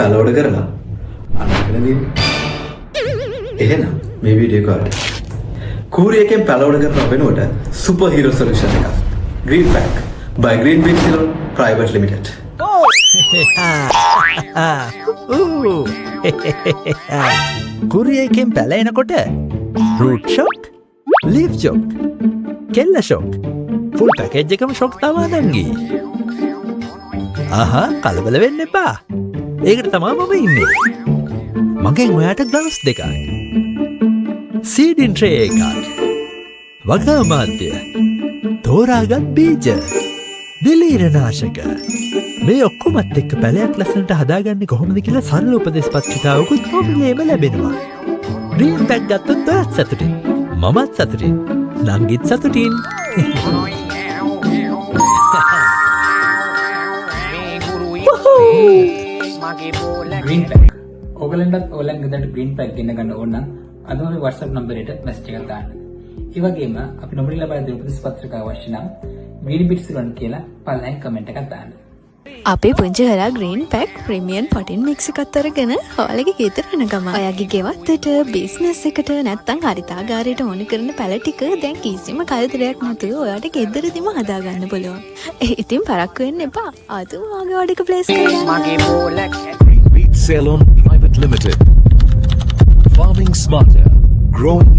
පැලෝඩ කරලා අනගෙන දෙන්න. එහෙනම් මේ වීඩියෝ එකට කූරියකෙන් පැලෝඩ කරන වෙනුවට සුපර් හීරෝ සොලියුෂන් එකක්. Green Pack by Green Big Zero Private Limited. කුරියකෙන් පැලෙනකොට රූට් ෂොක්, ලීෆ් ෂොක්, කෙල්ල ෂොක්, ෆුල් පැකේජ් එකම ෂොක් තමා දංගී. කලබල වෙන්න එපා. ඒකට තමා මම ඉන්නේ. මගෙන් ඔයාට ග්ලව්ස් දෙකක්, සීඩින් ට්‍රේ එකක්, වගා මාධ්‍ය, තෝරාගත් බීජ, දිලීරනාශක, මේ ඔක්කොමත් එක්ක පැලයක් ලස්සනට හදාගන්නේ කොහොමද කියලා සරල උපදෙස් පත්‍රිකාවකුත් කොමිලේම ලැබෙනවා. ග්‍රීන් පැක් ගත්තොත් ඔයත් සතුටින්, මමත් සතුටින්, නංගිත් සතුටින්. Green pack. ඔයගලන්ටත් ඔයගලන් ගෙදරට ග්‍රීන් පැක් ගෙන්න ගන්න ඕන නම් අදම මේ WhatsApp නම්බරයට මැසේජ් එකක් දාන්න. ඒ වගේම අපි නොමිලේ ලබා දෙන උපදෙස් පත්‍රිකාව අවශ්‍ය නම් Green Bits run කියලා පල්ලෙන් කමෙන්ට් එකක් දාන්න. අපේ පුංචි හරා ග්‍රීන් පැක් ප්‍රීමියම් පොටින් මික්ස් එකක් අරගෙන ඔයාලගේ ගෙදර යන ගම ඔයාගේ ගෙවත්තට බිස්නස් එකට නැත්තම් හරිතාගාරයට ඕන කරන පැල ටික දැන් කිසිම කරදරයක් නැතුව ඔයාට ගෙදරදිම හදාගන්න පුළුවන්. ඉතින් පරක්කු වෙන්න එපා. අදම ඔයාගේ ඔඩ එක ප්ලේස් කරන්න. මගේ බෝලක් Green Beat Salon Private Limited. Farming smarter, growing